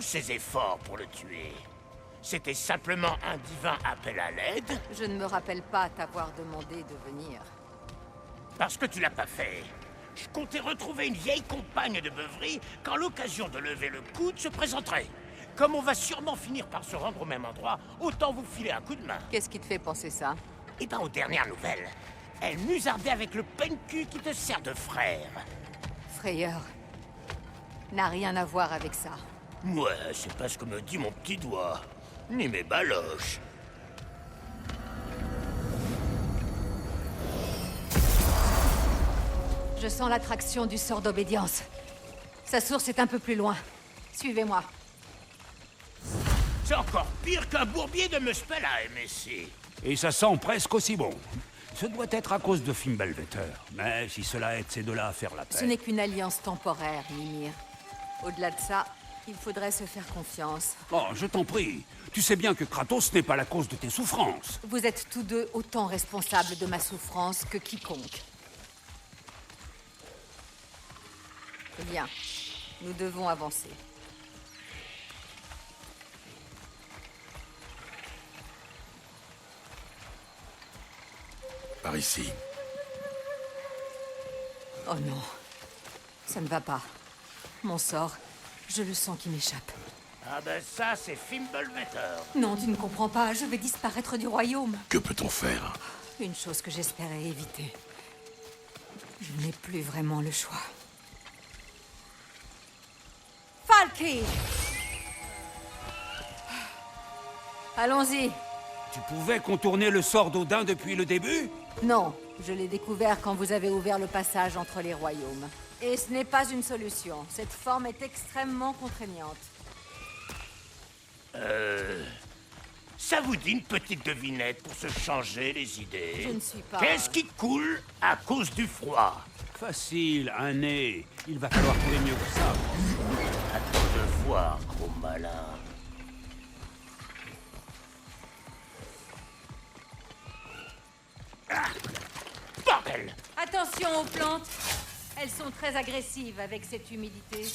tous ces efforts pour le tuer? C'était simplement un divin appel à l'aide? Je ne me rappelle pas t'avoir demandé de venir. Parce que tu l'as pas fait. Je comptais retrouver une vieille compagne de beuverie quand l'occasion de lever le coude se présenterait. Comme on va sûrement finir par se rendre au même endroit, autant vous filer un coup de main. Qu'est-ce qui te fait penser ça? Eh ben, aux dernières nouvelles, elle musardait avec le pencu qui te sert de frère. Frayeur n'a rien à voir avec ça. Ouais, c'est pas ce que me dit mon petit doigt. Ni mes baloches. Je sens l'attraction du sort d'obédience. Sa source est un peu plus loin. Suivez-moi. C'est encore pire qu'un bourbier de Muspel à MSC. Et ça sent presque aussi bon. Ce doit être à cause de Fimbulvetter. Mais si cela aide ces deux-là à faire la paix... Ce n'est qu'une alliance temporaire, Mimir. Au-delà de ça, il faudrait se faire confiance. Oh, je t'en prie. Tu sais bien que Kratos n'est pas la cause de tes souffrances. Vous êtes tous deux autant responsables de ma souffrance que quiconque. Bien. Nous devons avancer. Par ici. Oh non. Ça ne va pas. Mon sort, je le sens qui m'échappe. Ah ben ça, c'est Fimbulvetter. Non, tu ne comprends pas. Je vais disparaître du royaume. Que peut-on faire? Une chose que j'espérais éviter. Je n'ai plus vraiment le choix. Falky! Allons-y. Tu pouvais contourner le sort d'Odin depuis le début? Non, je l'ai découvert quand vous avez ouvert le passage entre les royaumes. Et ce n'est pas une solution. Cette forme est extrêmement contraignante. Ça vous dit une petite devinette pour se changer les idées? Je ne suis pas... Qu'est-ce qui coule à cause du froid? Facile, un nez. Il va falloir trouver mieux que ça. Attends de voir, gros malin. Ah! Bordel! Attention aux plantes. Elles sont très agressives avec cette humidité.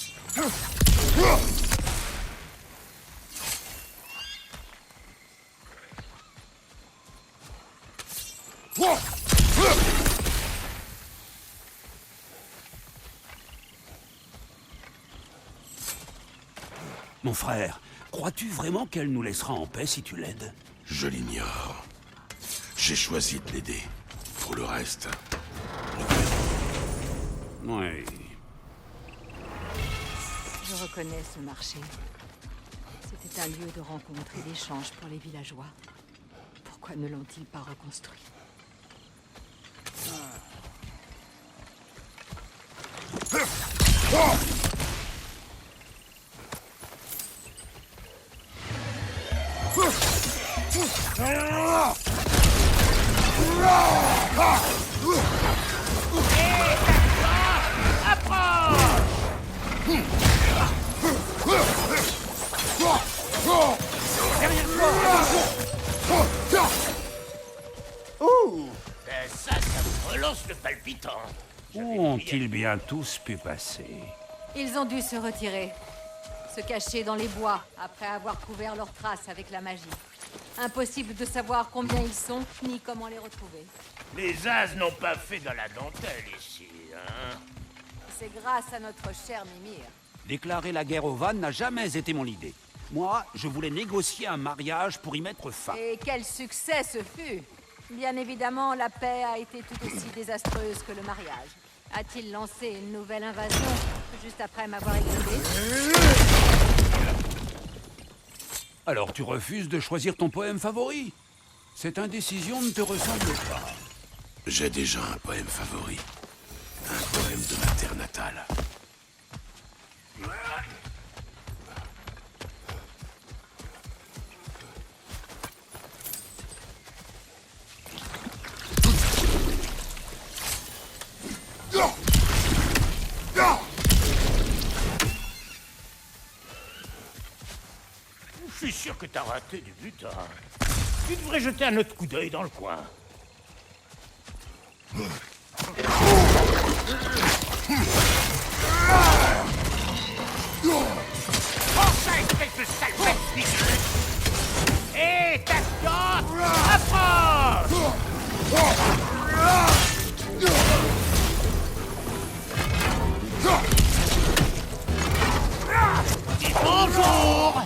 Mon frère, crois-tu vraiment qu'elle nous laissera en paix si tu l'aides? Je l'ignore. J'ai choisi de l'aider. Pour le reste... Oui. Je reconnais ce marché. C'était un lieu de rencontre et d'échange pour les villageois. Pourquoi ne l'ont-ils pas reconstruit? Ça me relance le palpitant. Où ont-ils bien tous pu passer? Ils ont dû se retirer. Se cacher dans les bois après avoir couvert leurs traces avec la magie. Impossible de savoir combien ils sont, ni comment les retrouver. Les as n'ont pas fait de la dentelle ici, hein? C'est grâce à notre cher Mimir. Déclarer la guerre aux vannes n'a jamais été mon idée. Moi, je voulais négocier un mariage pour y mettre fin. Et quel succès ce fut! Bien évidemment, la paix a été tout aussi désastreuse que le mariage. A-t-il lancé une nouvelle invasion juste après m'avoir exilé? Alors tu refuses de choisir ton poème favori? Cette indécision ne te ressemble pas. J'ai déjà un poème favori. Un poème de ma terre natale. Je suis sûr que t'as raté du butin. Tu devrais jeter un autre coup d'œil dans le coin. Forcez! espèce de sale bête dégueulasse. Hé, ta tante, approche! Dis bonjour!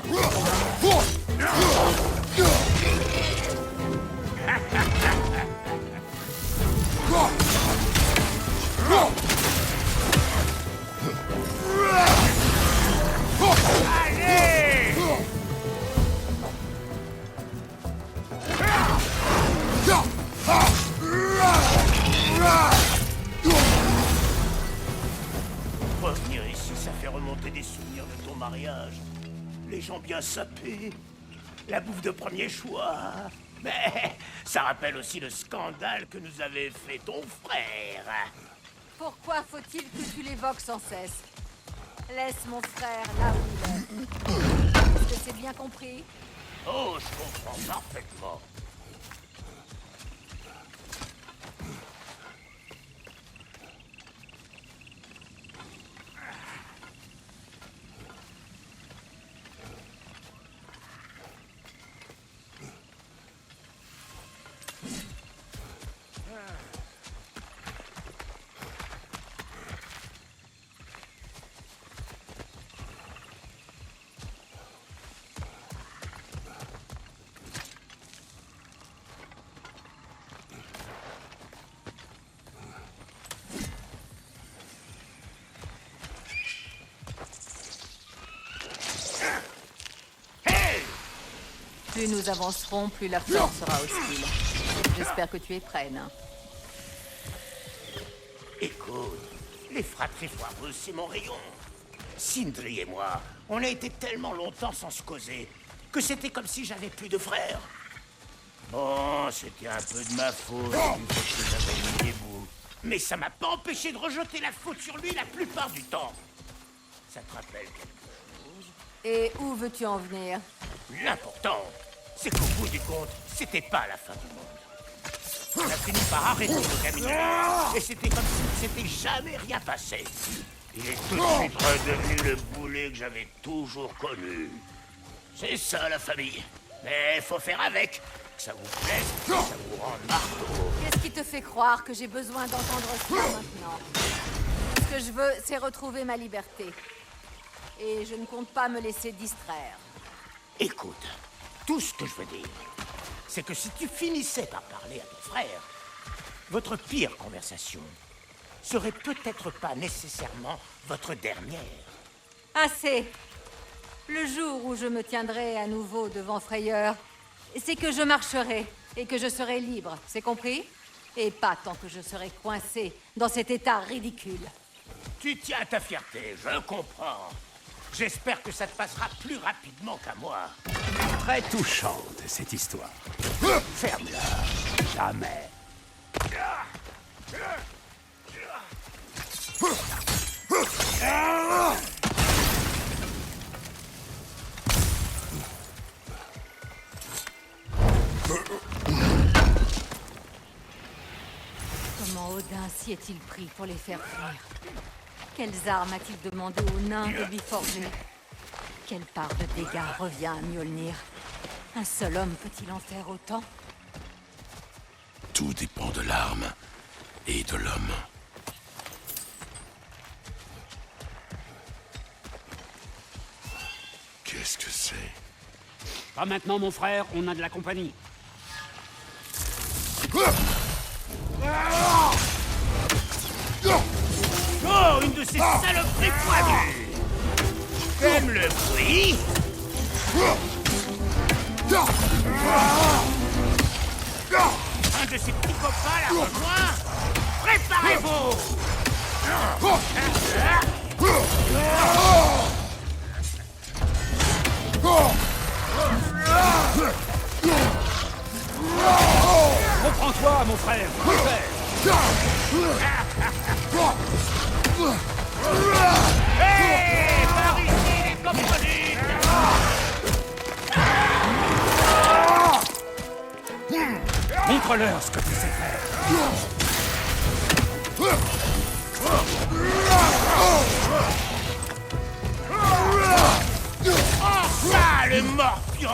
Allez! Revenir ici, ça fait remonter des souvenirs de ton mariage. Les gens bien sapés, la bouffe de premier choix. Mais ça rappelle aussi le scandale que nous avait fait ton frère. Pourquoi faut-il que tu l'évoques sans cesse? Laisse mon frère là où il est. Est-ce que c'est bien compris? Oh, je comprends parfaitement. Plus nous avancerons, plus la flore sera hostile. J'espère que tu es prêt, nain. Écoute, les fratries foireuses, c'est mon rayon. Sindri et moi, on a été tellement longtemps sans se causer que c'était comme si j'avais plus de frères. Bon, c'était un peu de ma faute, une fois que j'avais mis des bouts. Mais ça m'a pas empêché de rejeter la faute sur lui la plupart du temps. Ça te rappelle quelque chose? Et où veux-tu en venir? L'important, c'est qu'au bout du compte, c'était pas la fin du monde. On a fini par arrêter nos camions, et c'était comme si ne s'était jamais rien passé. Il est tout de suite redevenu le boulet que j'avais toujours connu. C'est ça, la famille. Mais faut faire avec. Que ça vous plaise, que ça vous rende marteau. Qu'est-ce qui te fait croire que j'ai besoin d'entendre ça maintenant? Ce que je veux, c'est retrouver ma liberté. Et je ne compte pas me laisser distraire. Écoute, tout ce que je veux dire, c'est que si tu finissais par parler à ton frère, votre pire conversation serait peut-être pas nécessairement votre dernière. Assez. Le jour où je me tiendrai à nouveau devant Frayeur, c'est que je marcherai et que je serai libre, c'est compris? Et pas tant que je serai coincé dans cet état ridicule. Tu tiens à ta fierté, je comprends. J'espère que ça te passera plus rapidement qu'à moi. Très touchante, cette histoire. Ferme-la. Jamais. Comment Odin s'y est-il pris pour les faire fuir? Quelles armes a-t-il demandé aux nains de lui forger? Quelle part de dégâts revient à Mjolnir? Un seul homme peut-il en faire autant? Tout dépend de l'arme et de l'homme. Qu'est-ce que c'est? Pas maintenant, mon frère, on a de la compagnie. Oh, une de ces saloperies poilues! T'aimes le bruit? Un de ces petits copains là, rejoint? Préparez-vous! Reprends-toi, mon frère. Hé! Par ici, les coprolites! Montre-leur ce que tu sais faire. les morpions!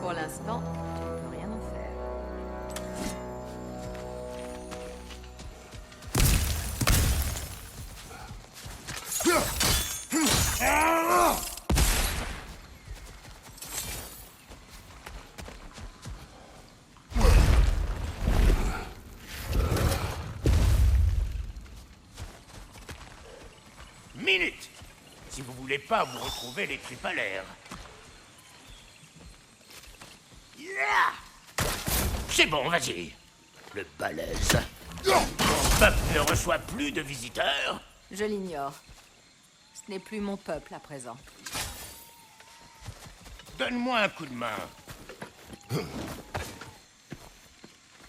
Pour l'instant, je ne peux rien en faire. Minute! Si vous voulez pas vous retrouver les tripes à l'air. C'est bon, vas-y. Le balèze. Mon peuple ne reçoit plus de visiteurs. Je l'ignore. Ce n'est plus mon peuple à présent. Donne-moi un coup de main.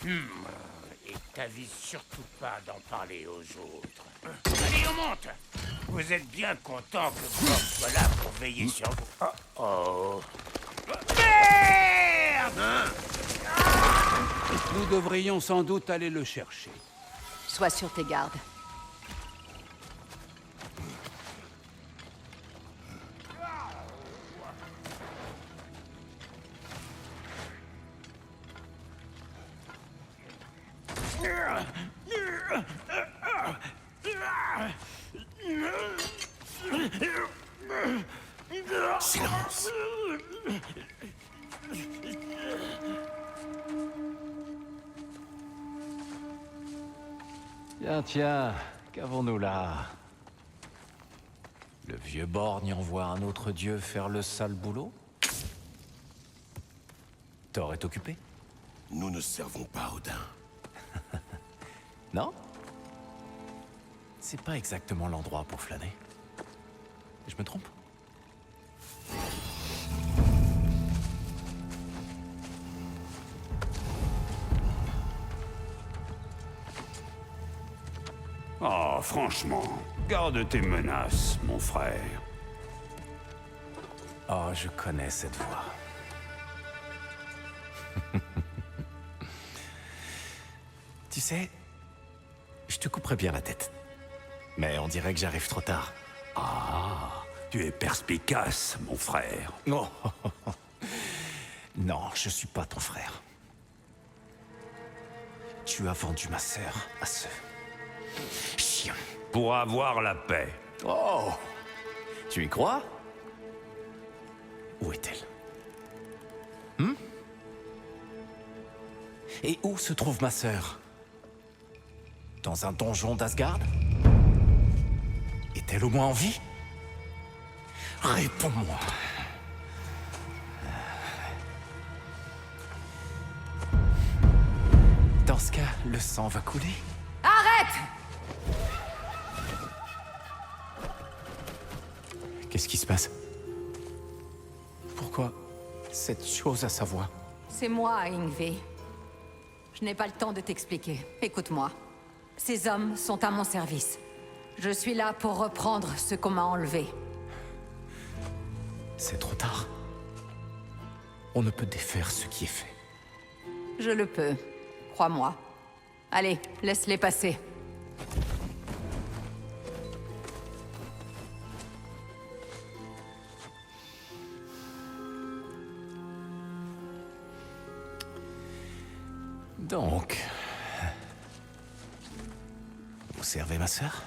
Et t'avise surtout pas d'en parler aux autres. Allez, on monte. Vous êtes bien content que Bob soit là pour veiller sur vous. Oh. Merde! Nous devrions sans doute aller le chercher. Sois sur tes gardes. Silence. Tiens, qu'avons-nous là? Le vieux borgne envoie un autre dieu faire le sale boulot? Thor est occupé? Nous ne servons pas Odin. Non? C'est pas exactement l'endroit pour flâner. Je me trompe? Oh, franchement, garde tes menaces, mon frère. Oh, je connais cette voix. Tu sais, je te couperais bien la tête. Mais on dirait que j'arrive trop tard. Ah, tu es perspicace, mon frère. Oh. Non, je suis pas ton frère. Tu as vendu ma sœur à ce chien. Pour avoir la paix. Oh! Tu y crois? Où est-elle? Et où se trouve ma sœur? Dans un donjon d'Asgard? Est-elle au moins en vie? Réponds-moi. Dans ce cas, le sang va couler? Arrête! Qu'est-ce qui se passe? Pourquoi cette chose à sa voix? C'est moi, Yngvi. Je n'ai pas le temps de t'expliquer. Écoute-moi. Ces hommes sont à mon service. Je suis là pour reprendre ce qu'on m'a enlevé. C'est trop tard. On ne peut défaire ce qui est fait. Je le peux. Crois-moi. Allez, laisse-les passer. Donc... Vous servez ma sœur?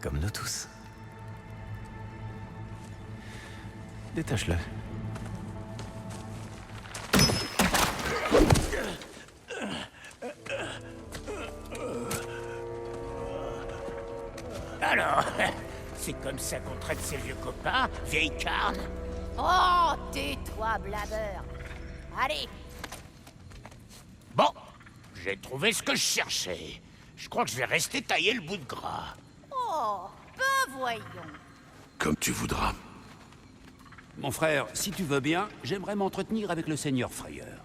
Comme nous tous. Détache-le. Alors, c'est comme ça qu'on traite ses vieux copains, vieille carne? Oh, tais-toi, blabeur. Allez, Bon, j'ai trouvé ce que je cherchais. Je crois que je vais rester tailler le bout de gras. oh, ben voyons. Comme tu voudras. Mon frère, si tu veux bien, j'aimerais m'entretenir avec le seigneur Frayeur.